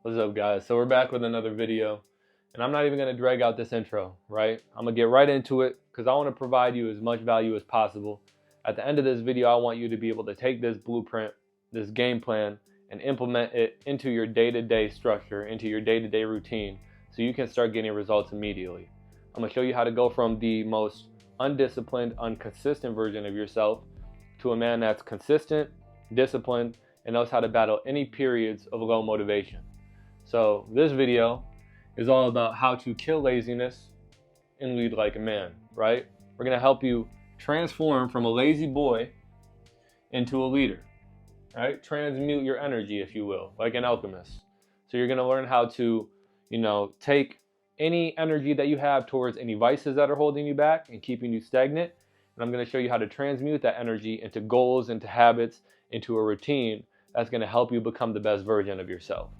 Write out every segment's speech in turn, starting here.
What's up, guys? So we're back with another video, and I'm not even going to drag out this intro, right? I'm going to get right into it because I want to provide you as much value as possible. At the end of this video, I want you to be able to take this blueprint, this game plan, and implement it into your day-to-day structure, into your day-to-day routine, so you can start getting results immediately. I'm going to show you how to go from the most undisciplined, inconsistent version of yourself to a man that's consistent, disciplined, and knows how to battle any periods of low motivation. So this video is all about how to kill laziness and lead like a man, right? We're going to help you transform from a lazy boy into a leader, right? Transmute your energy, if you will, like an alchemist. So you're going to learn how to, take any energy that you have towards any vices that are holding you back and keeping you stagnant. And I'm going to show you how to transmute that energy into goals, into habits, into a routine that's going to help you become the best version of yourself.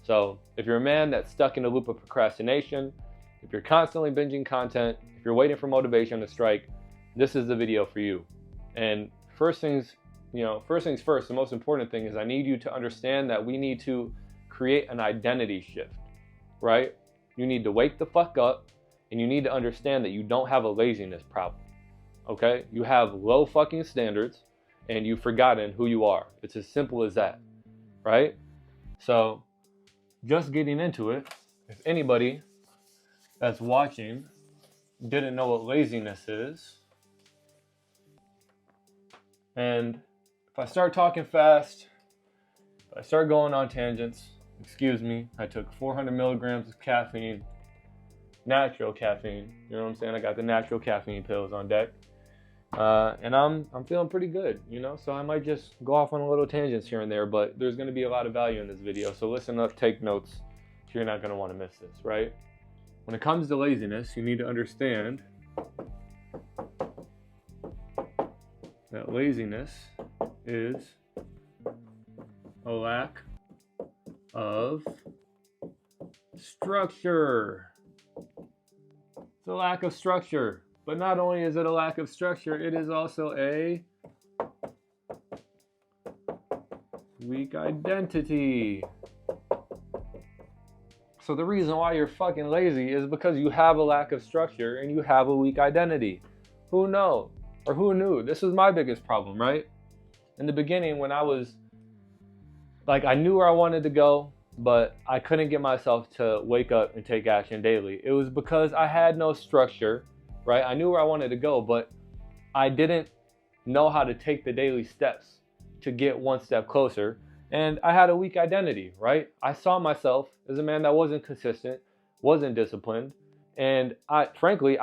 So if you're a man that's stuck in a loop of procrastination, if you're constantly binging content, if you're waiting for motivation to strike, this is the video for you. And first things first, the most important thing is I need you to understand that we need to create an identity shift, right? You need to wake the fuck up and you need to understand that you don't have a laziness problem, okay? You have low fucking standards and you've forgotten who you are. It's as simple as that, right? So just getting into it, if anybody that's watching didn't know what laziness is, and if I start talking fast, if I start going on tangents, excuse me, I took 400 milligrams of caffeine, natural caffeine, you know what I'm saying? I got the natural caffeine pills on deck, and I'm feeling pretty good, so I might just go off on a little tangents here and there, but there's going to be a lot of value in this video, so listen up, take notes, you're not going to want to miss this, right? When it comes to laziness, you need to understand that laziness is a lack of structure. It's a lack of structure. But not only is it a lack of structure, it is also a weak identity. So the reason why you're fucking lazy is because you have a lack of structure and you have a weak identity. Who knows? Or who knew? This was my biggest problem, right? In the beginning, when I was I knew where I wanted to go, but I couldn't get myself to wake up and take action daily. It was because I had no structure, right? I knew where I wanted to go, but I didn't know how to take the daily steps to get one step closer. And I had a weak identity, right? I saw myself as a man that wasn't consistent, wasn't disciplined. And I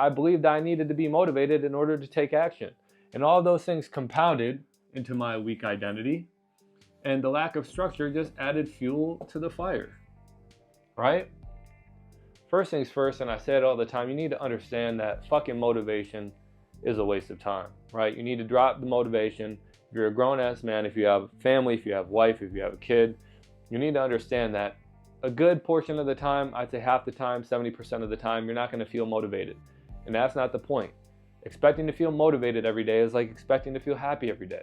believed that I needed to be motivated in order to take action. And all those things compounded into my weak identity. And the lack of structure just added fuel to the fire, right? First things first, and I say it all the time, you need to understand that fucking motivation is a waste of time, right? You need to drop the motivation. If you're a grown-ass man, if you have a family, if you have a wife, if you have a kid, you need to understand that a good portion of the time, I'd say half the time, 70% of the time, you're not going to feel motivated. And that's not the point. Expecting to feel motivated every day is like expecting to feel happy every day.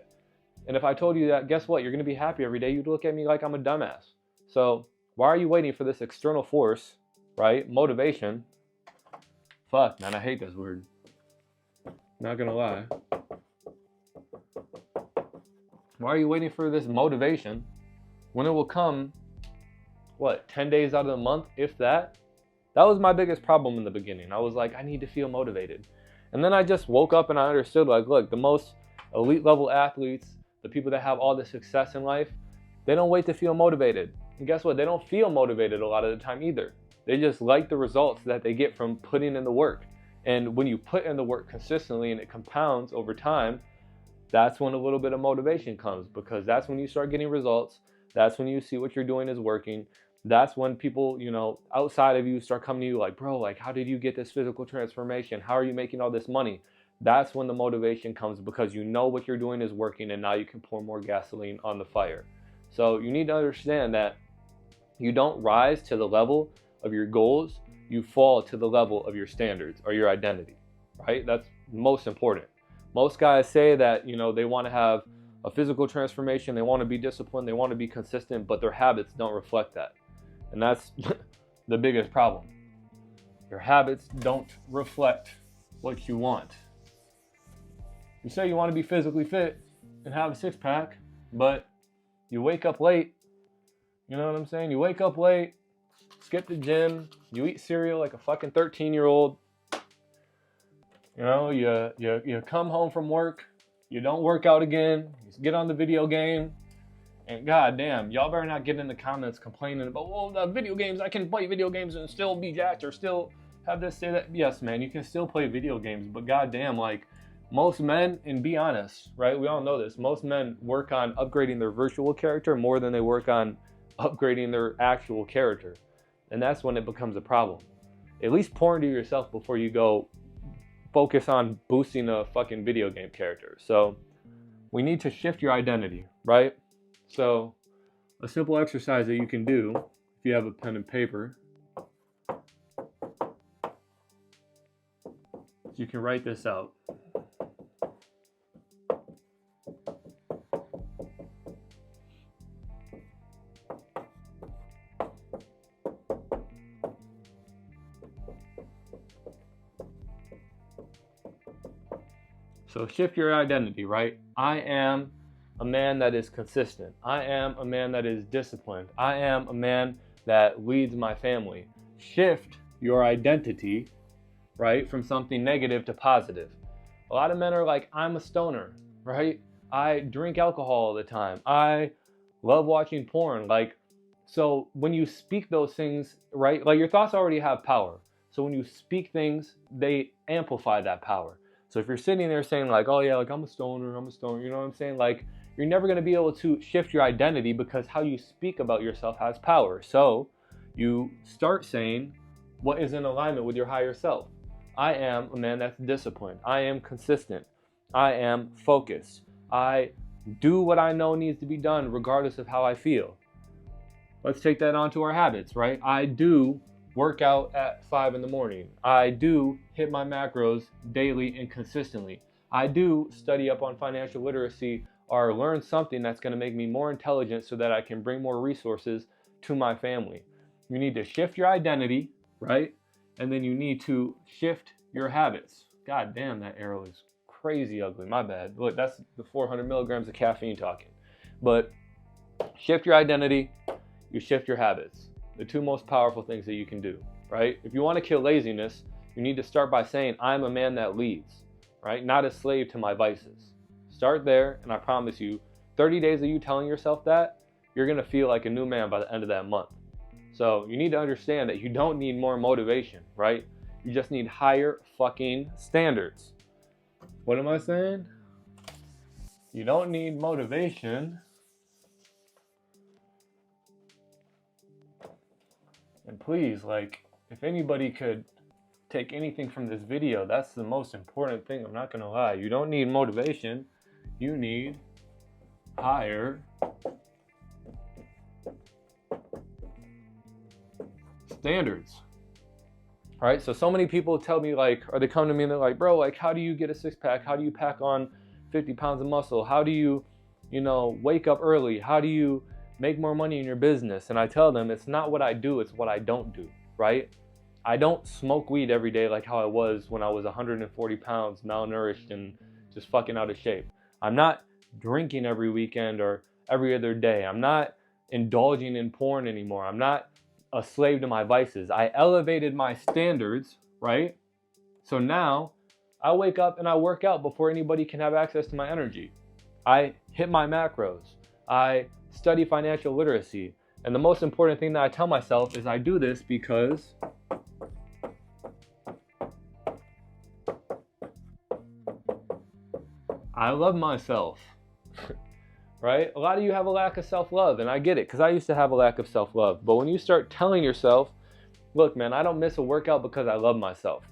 And if I told you that, guess what? You're going to be happy every day. You'd look at me like I'm a dumbass. So why are you waiting for this external force, right? Motivation. Fuck, man, I hate this word. Not going to lie. Why are you waiting for this motivation when it will come, 10 days out of the month, if that? That was my biggest problem in the beginning. I was like, I need to feel motivated. And then I just woke up and I understood, look, the most elite level athletes, the people that have all the success in life, they don't wait to feel motivated. And guess what? They don't feel motivated a lot of the time either. They just like the results that they get from putting in the work. And when you put in the work consistently and it compounds over time, that's when a little bit of motivation comes, because that's when you start getting results. That's when you see what you're doing is working. That's when people, outside of you start coming to you like, bro, how did you get this physical transformation? How are you making all this money? That's when the motivation comes, because you know what you're doing is working and now you can pour more gasoline on the fire. So you need to understand that you don't rise to the level of your goals. You fall to the level of your standards or your identity, right? That's most important. Most guys say that, they want to have a physical transformation, they want to be disciplined, they want to be consistent, but their habits don't reflect that. And that's the biggest problem. Your habits don't reflect what you want. You say you want to be physically fit and have a six-pack, but you wake up late. You know what I'm saying? You wake up late, skip the gym, you eat cereal like a fucking 13-year-old. You know, you come home from work, you don't work out again, you get on the video game, and goddamn, y'all better not get in the comments complaining about, well, the video games, I can play video games and still be jacked or still have this, say that. Yes, man, you can still play video games, but goddamn, like, most men, and be honest, right? We all know this. Most men work on upgrading their virtual character more than they work on upgrading their actual character. And that's when it becomes a problem. At least pour into yourself before you go focus on boosting a fucking video game character. So we need to shift your identity, right? So a simple exercise that you can do, if you have a pen and paper, you can write this out. So shift your identity, right? I am a man that is consistent. I am a man that is disciplined. I am a man that leads my family. Shift your identity, right, from something negative to positive. A lot of men are like, I'm a stoner, right? I drink alcohol all the time. I love watching porn. Like, so when you speak those things, right, like your thoughts already have power. So when you speak things, they amplify that power. So if you're sitting there saying like, oh yeah, like I'm a stoner, you know what I'm saying? Like, you're never going to be able to shift your identity because how you speak about yourself has power. So you start saying what is in alignment with your higher self. I am a man that's disciplined. I am consistent. I am focused. I do what I know needs to be done regardless of how I feel. Let's take that onto our habits, right? I do work out at 5 in the morning. I do hit my macros daily and consistently. I do study up on financial literacy or learn something that's going to make me more intelligent so that I can bring more resources to my family. You need to shift your identity, right? And then you need to shift your habits. God damn, that arrow is crazy ugly. My bad. Look, that's the 400 milligrams of caffeine talking. But shift your identity, you shift your habits. The two most powerful things that you can do, right? If you want to kill laziness, you need to start by saying, I'm a man that leads, right? Not a slave to my vices. Start there, and I promise you, 30 days of you telling yourself that, you're going to feel like a new man by the end of that month. So you need to understand that you don't need more motivation, right? You just need higher fucking standards. What am I saying? You don't need motivation. And please, like, if anybody could take anything from this video, that's the most important thing. I'm not gonna lie. You don't need motivation. You need higher standards. All right, so many people tell me, like, or they come to me and they're like, bro, like, how do you get a six-pack? How do you pack on 50 pounds of muscle? How do you, wake up early? How do you make more money in your business? And I tell them, it's not what I do, it's what I don't do, right? I don't smoke weed every day like how I was when I was 140 pounds, malnourished, and just fucking out of shape. I'm not drinking every weekend or every other day. I'm not indulging in porn anymore. I'm not a slave to my vices. I elevated my standards, right? So now I wake up and I work out before anybody can have access to my energy. I hit my macros. I study financial literacy. And the most important thing that I tell myself is I do this because I love myself, right? A lot of you have a lack of self-love, and I get it because I used to have a lack of self-love. But when you start telling yourself, look, man, I don't miss a workout because I love myself.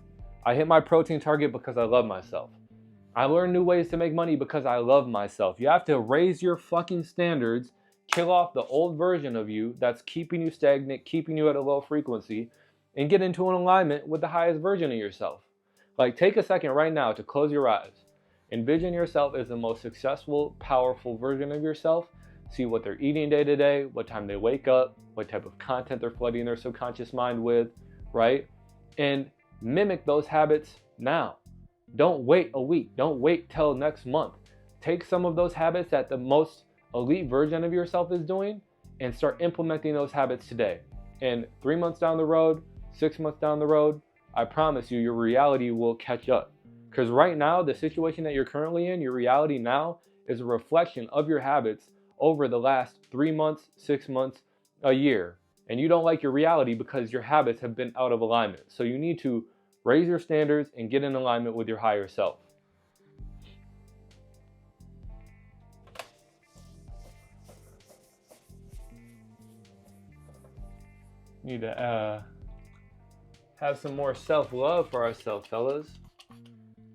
I hit my protein target because I love myself. I learn new ways to make money because I love myself. You have to raise your fucking standards, kill off the old version of you that's keeping you stagnant, keeping you at a low frequency, and get into an alignment with the highest version of yourself. Like, take a second right now to close your eyes. Envision yourself as the most successful, powerful version of yourself see what they're eating day to day, what time they wake up, what type of content they're flooding their subconscious mind with, right? And mimic those habits now. Don't wait a week. Don't wait till next month. Take some of those habits that the most elite version of yourself is doing and start implementing those habits today. And 3 months down the road, 6 months down the road, I promise you, your reality will catch up. Because right now, the situation that you're currently in, your reality now is a reflection of your habits over the last 3 months, 6 months, a year. And you don't like your reality because your habits have been out of alignment. So you need to raise your standards and get in alignment with your higher self. Need to have some more self-love for ourselves, fellas.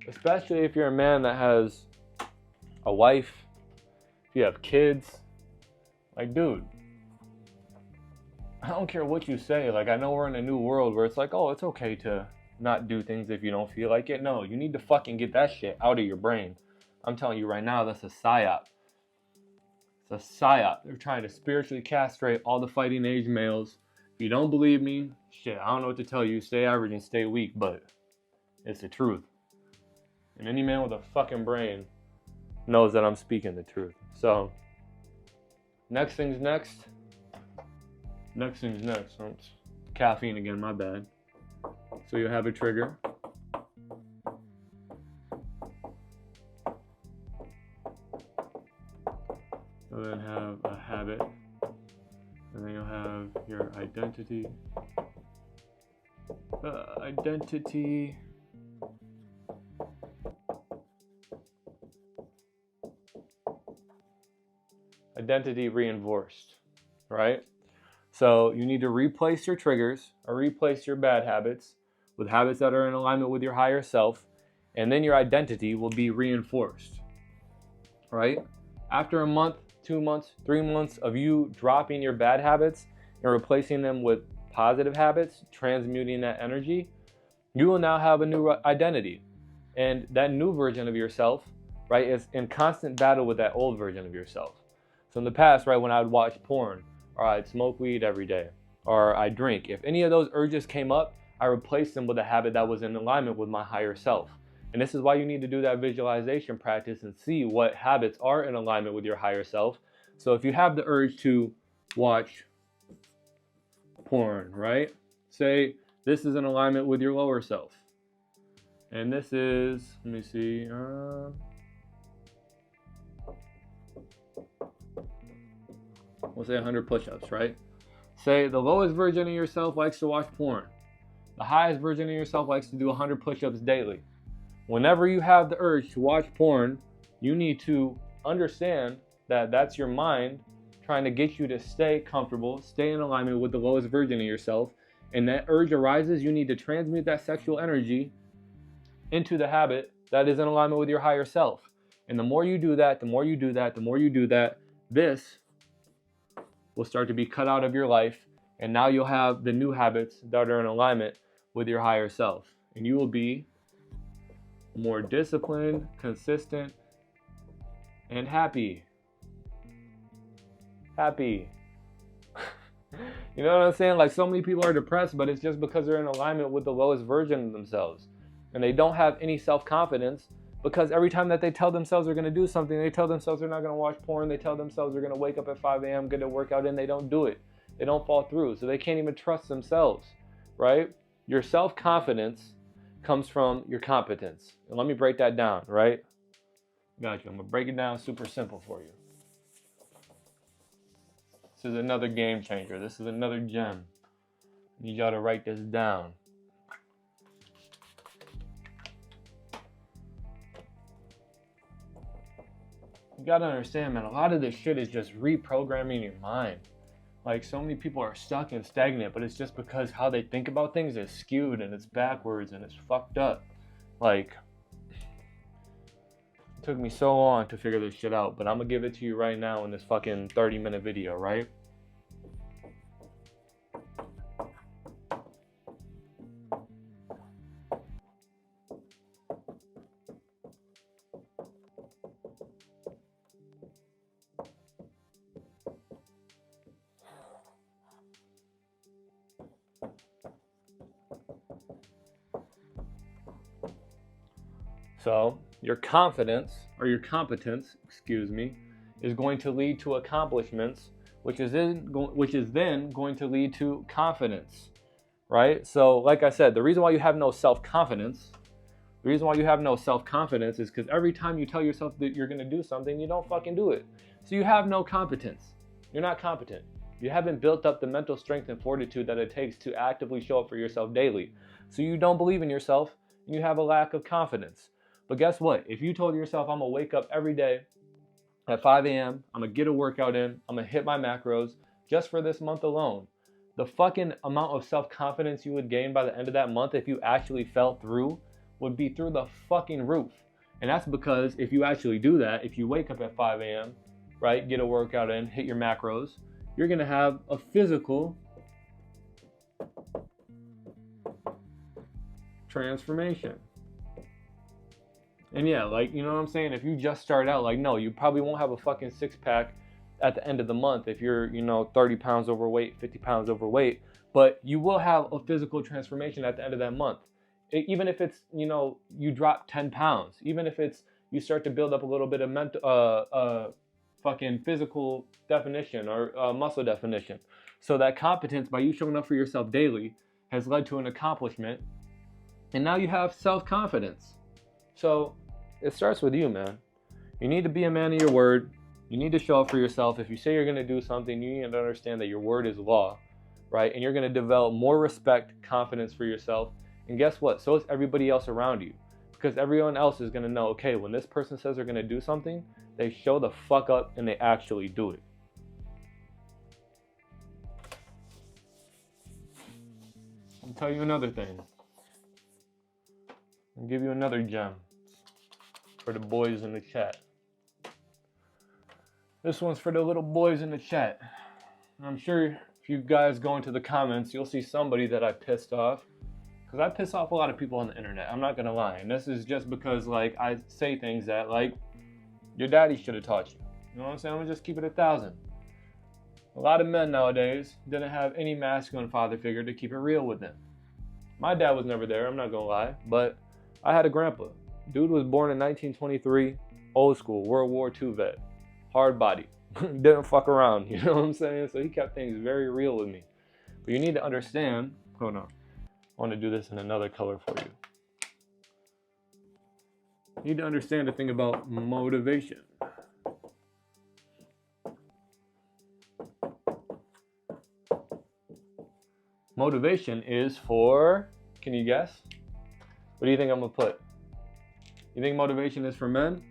Especially if you're a man that has a wife, if you have kids. Like, dude, I don't care what you say. Like, I know we're in a new world where it's like, oh, it's okay to not do things if you don't feel like it. No, you need to fucking get that shit out of your brain. I'm telling you right now, that's a psyop. It's a psyop. They're trying to spiritually castrate all the fighting age males. If you don't believe me, shit, I don't know what to tell you. Stay average and stay weak, but it's the truth. And any man with a fucking brain knows that I'm speaking the truth. So, next thing's next. Next thing's next. Oh, caffeine again, my bad. So you'll have a trigger. You'll then have a habit. And then you'll have your identity. Identity reinforced, right? So you need to replace your triggers or replace your bad habits with habits that are in alignment with your higher self, and then your identity will be reinforced, right? After a month, 2 months, 3 months of you dropping your bad habits and replacing them with positive habits, transmuting that energy, you will now have a new identity. And that new version of yourself, right, is in constant battle with that old version of yourself. So in the past, right, when I would watch porn, or I'd smoke weed every day, or I drink, if any of those urges came up, I replaced them with a habit that was in alignment with my higher self. And this is why you need to do that visualization practice and see what habits are in alignment with your higher self. So if you have the urge to watch porn, right? Say this is in alignment with your lower self. And this is, let me see, we'll say 100 push-ups, right? Say the lowest version of yourself likes to watch porn. The highest version of yourself likes to do 100 push-ups daily. Whenever you have the urge to watch porn, you need to understand that that's your mind trying to get you to stay comfortable, stay in alignment with the lowest version of yourself. And that urge arises, you need to transmute that sexual energy into the habit that is in alignment with your higher self. And the more you do that, the more you do that, the more you do that, this will start to be cut out of your life. And now you'll have the new habits that are in alignment with your higher self. And you will be more disciplined, consistent, and happy. Happy. You know what I'm saying? Like, so many people are depressed, but it's just because they're in alignment with the lowest version of themselves. And they don't have any self-confidence because every time that they tell themselves they're going to do something, they tell themselves they're not going to watch porn, they tell themselves they're going to wake up at 5 a.m., get a workout in, they don't do it. They don't fall through. So they can't even trust themselves, right? Your self-confidence comes from your competence. And let me break that down, right? Got you. I'm going to break it down super simple for you. This is another game changer. This is another gem. I need y'all to write this down. You gotta understand, man, a lot of this shit is just reprogramming your mind. Like, so many people are stuck and stagnant, but it's just because how they think about things is skewed and it's backwards and it's fucked up. Like, it took me so long to figure this shit out, but I'm gonna give it to you right now in this fucking 30-minute video, right? So your confidence, or your competence, excuse me, is going to lead to accomplishments, which is then going to lead to confidence, right? So like I said, the reason why you have no self-confidence, is because every time you tell yourself that you're going to do something, you don't fucking do it. So you have no competence. You're not competent. You haven't built up the mental strength and fortitude that it takes to actively show up for yourself daily. So you don't believe in yourself, and you have a lack of confidence. But guess what? If you told yourself, I'm going to wake up every day at 5 a.m., I'm going to get a workout in, I'm going to hit my macros just for this month alone, the fucking amount of self-confidence you would gain by the end of that month if you actually fell through would be through the fucking roof. And that's because if you actually do that, if you wake up at 5 a.m., right, get a workout in, hit your macros, you're going to have a physical transformation. And yeah, like, you know what I'm saying? If you just start out, like, no, you probably won't have a fucking six-pack at the end of the month if you're, 30 pounds overweight, 50 pounds overweight, but you will have a physical transformation at the end of that month. Even if it's, you drop 10 pounds, even if it's, you start to build up a little bit of mental, fucking physical definition or muscle definition. So that competence, by you showing up for yourself daily, has led to an accomplishment. And now you have self-confidence. So it starts with you, man. You need to be a man of your word. You need to show up for yourself. If you say you're going to do something, you need to understand that your word is law, right? And you're going to develop more respect, confidence for yourself. And guess what? So is everybody else around you. Because everyone else is going to know, okay, when this person says they're going to do something, they show the fuck up and they actually do it. I'll tell you another thing. I'll give you another gem for the boys in the chat. This one's for the little boys in the chat. I'm sure if you guys go into the comments, you'll see somebody that I pissed off. Because I piss off a lot of people on the internet. I'm not going to lie. And this is just because, like, I say things that, like, your daddy should have taught you. You know what I'm saying? I'm going to just keep it 1,000. A lot of men nowadays didn't have any masculine father figure to keep it real with them. My dad was never there, I'm not going to lie. But I had a grandpa. Dude was born in 1923, old school, World War II vet. Hard body. Didn't fuck around, you know what I'm saying? So he kept things very real with me. But you need to understand, hold on. I want to do this in another color for you. You need to understand the thing about motivation. Motivation is for, can you guess? What do you think I'm going to put? You think motivation is for men?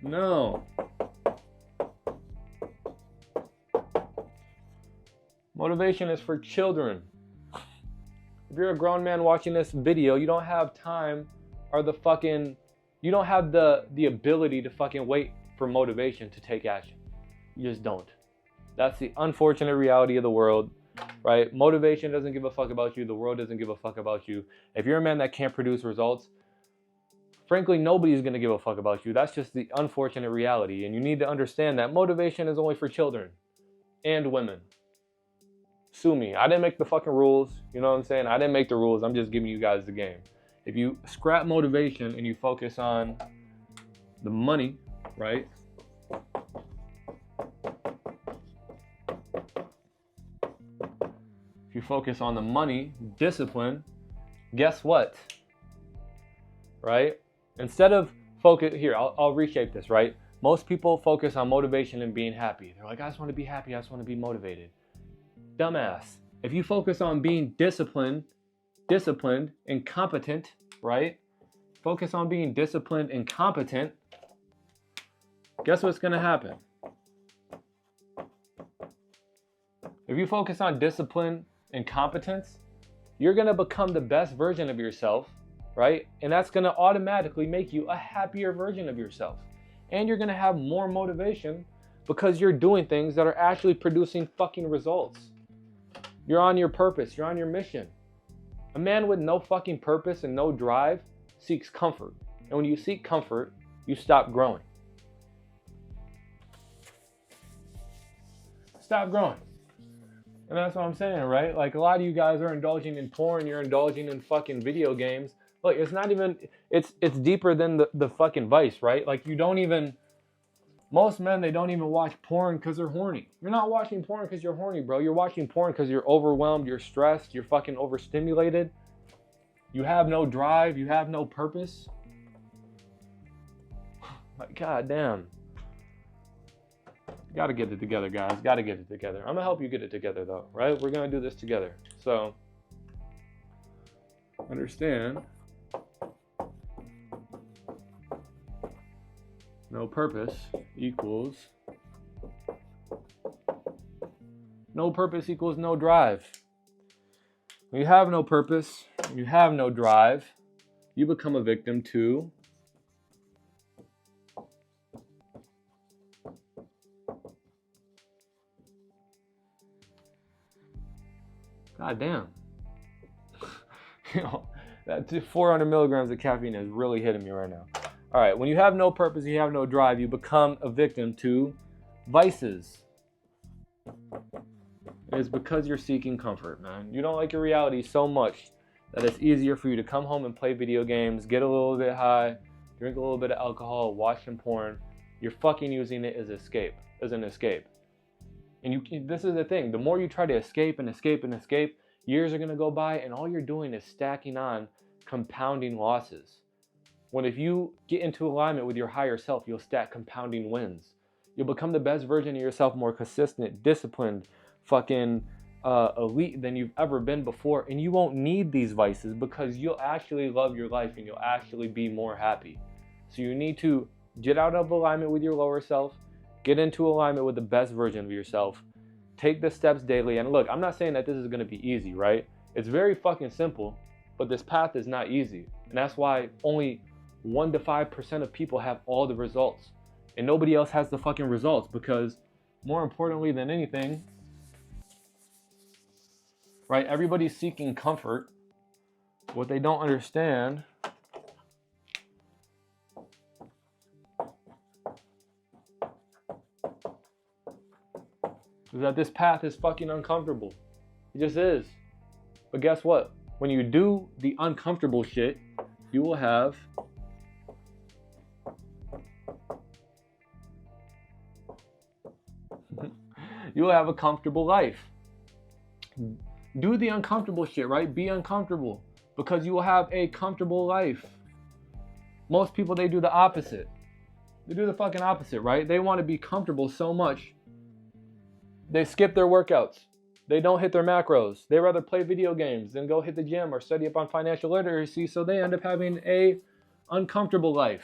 No. Motivation is for children. If you're a grown man watching this video, you don't have time or you don't have the ability to fucking wait for motivation to take action. You just don't. That's the unfortunate reality of the world, right? Motivation doesn't give a fuck about you. The world doesn't give a fuck about you. If you're a man that can't produce results, frankly, nobody's going to give a fuck about you. That's just the unfortunate reality. And you need to understand that motivation is only for children and women. Sue me. I didn't make the fucking rules. You know what I'm saying? I didn't make the rules. I'm just giving you guys the game. If you scrap motivation and you focus on the money, right? If you focus on the money, discipline, guess what? Right? Instead of focus, here, I'll reshape this, right? Most people focus on motivation and being happy. They're like, I just want to be happy. I just want to be motivated. Dumbass. If you focus on being disciplined and competent, right? Focus on being disciplined and competent. Guess what's going to happen? If you focus on discipline and competence, you're going to become the best version of yourself, right? And that's going to automatically make you a happier version of yourself. And you're going to have more motivation because you're doing things that are actually producing fucking results. You're on your purpose. You're on your mission. A man with no fucking purpose and no drive seeks comfort. And when you seek comfort, you stop growing. Stop growing. And that's what I'm saying, right? Like, a lot of you guys are indulging in porn. You're indulging in fucking video games. Look, it's not even, it's deeper than the fucking vice, right? Like you don't even, most men, they don't even watch porn because they're horny. You're not watching porn because you're horny, bro. You're watching porn because you're overwhelmed, you're stressed, you're fucking overstimulated. You have no drive, you have no purpose. Like, God damn. Gotta get it together, guys. Gotta get it together. I'm gonna help you get it together, though, right? We're gonna do this together. So, understand. No purpose equals no drive. When you have no purpose, you have no drive, you become a victim to God damn. That 400 milligrams of caffeine is really hitting me right now. All right, when you have no purpose, you have no drive, you become a victim to vices. It's because you're seeking comfort, man. You don't like your reality so much that it's easier for you to come home and play video games, get a little bit high, drink a little bit of alcohol, watch some porn. You're fucking using it as an escape. And this is the thing. The more you try to escape and escape and escape, years are gonna go by, and all you're doing is stacking on compounding losses. When if you get into alignment with your higher self, you'll stack compounding wins. You'll become the best version of yourself, more consistent, disciplined, fucking elite than you've ever been before. And you won't need these vices because you'll actually love your life and you'll actually be more happy. So you need to get out of alignment with your lower self, get into alignment with the best version of yourself, take the steps daily. And look, I'm not saying that this is gonna be easy, right? It's very fucking simple, but this path is not easy. And that's why only 1 to 5% of people have all the results. And nobody else has the fucking results because, more importantly than anything, right, everybody's seeking comfort. What they don't understand is that this path is fucking uncomfortable. It just is. But guess what? When you do the uncomfortable shit, you will have a comfortable life. Do the uncomfortable shit, right? Be uncomfortable because you will have a comfortable life. Most people, they do the opposite. They do the fucking opposite, right? They want to be comfortable so much. They skip their workouts. They don't hit their macros. They rather play video games than go hit the gym or study up on financial literacy, so they end up having a uncomfortable life.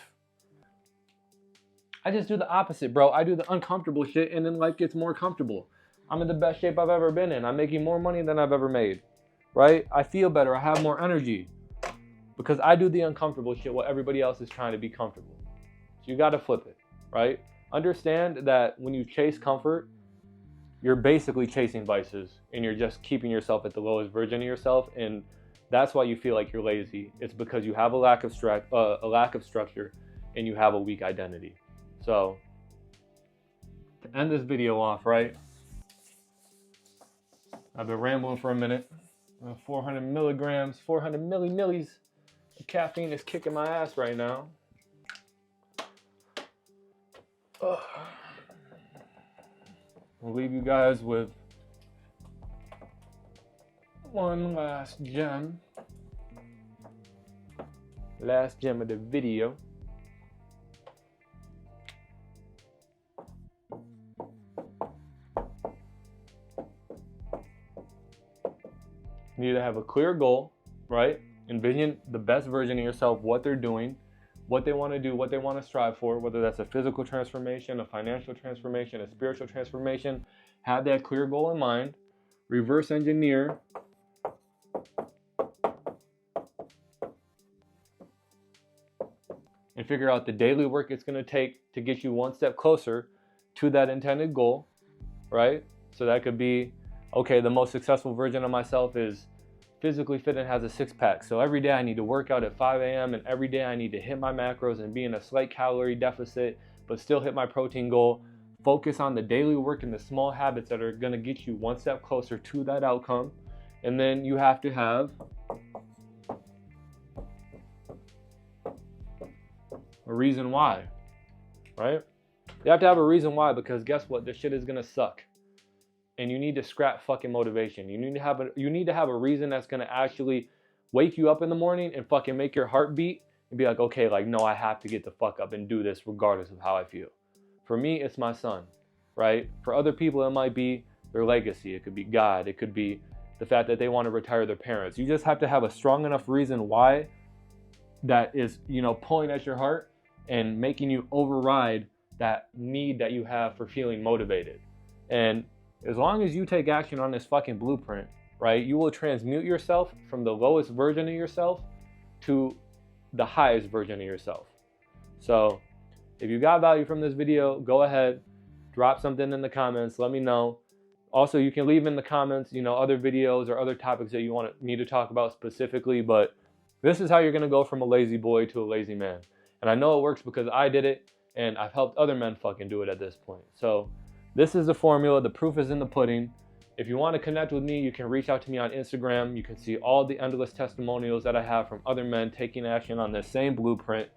I just do the opposite, bro. I do the uncomfortable shit and then life gets more comfortable. I'm in the best shape I've ever been in. I'm making more money than I've ever made, right? I feel better. I have more energy because I do the uncomfortable shit while everybody else is trying to be comfortable. So you got to flip it, right? Understand that when you chase comfort, you're basically chasing vices and you're just keeping yourself at the lowest version of yourself. And that's why you feel like you're lazy. It's because you have a lack of structure and you have a weak identity. So to end this video off, right? I've been rambling for a minute. 400 milligrams, 400 millis of caffeine is kicking my ass right now. Ugh. I'll leave you guys with one last gem. Last gem of the video. You need to have a clear goal, right? Envision the best version of yourself, what they're doing, what they want to do, what they want to strive for, whether that's a physical transformation, a financial transformation, a spiritual transformation. Have that clear goal in mind. Reverse engineer. And figure out the daily work it's going to take to get you one step closer to that intended goal, right? So that could be, okay, the most successful version of myself is physically fit and has a six-pack. So every day I need to work out at 5 a.m. and every day I need to hit my macros and be in a slight calorie deficit, but still hit my protein goal. Focus on the daily work and the small habits that are going to get you one step closer to that outcome. And then you have to have a reason why, right? You have to have a reason why, because guess what? This shit is gonna suck. And you need to scrap fucking motivation. You need to have a reason that's gonna actually wake you up in the morning and fucking make your heart beat and be like, okay, like, no, I have to get the fuck up and do this regardless of how I feel. For me, it's my son, right? For other people, it might be their legacy. It could be God. It could be the fact that they want to retire their parents. You just have to have a strong enough reason why that is, you know, pulling at your heart and making you override that need that you have for feeling motivated. And as long as you take action on this fucking blueprint, right, you will transmute yourself from the lowest version of yourself to the highest version of yourself. So if you got value from this video, go ahead, drop something in the comments, let me know. Also, you can leave in the comments, you know, other videos or other topics that you want me to talk about specifically, but this is how you're gonna go from a lazy boy to a lazy man. And I know it works because I did it, and I've helped other men fucking do it at this point. So this is the formula, the proof is in the pudding. If you want to connect with me, you can reach out to me on Instagram. You can see all the endless testimonials that I have from other men taking action on this same blueprint.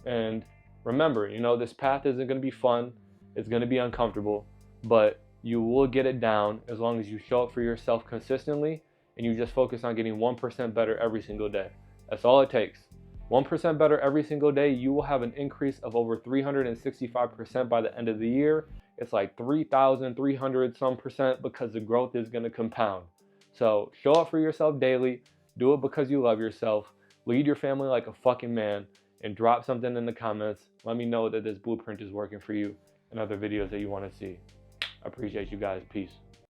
And remember, you know, this path isn't gonna be fun, it's gonna be uncomfortable, but you will get it down as long as you show up for yourself consistently and you just focus on getting 1% better every single day. That's all it takes. 1% better every single day, you will have an increase of over 365% by the end of the year. It's like 3,300 some percent because the growth is going to compound. So show up for yourself daily, do it because you love yourself, lead your family like a fucking man, and drop something in the comments. Let me know that this blueprint is working for you and other videos that you want to see. I appreciate you guys. Peace.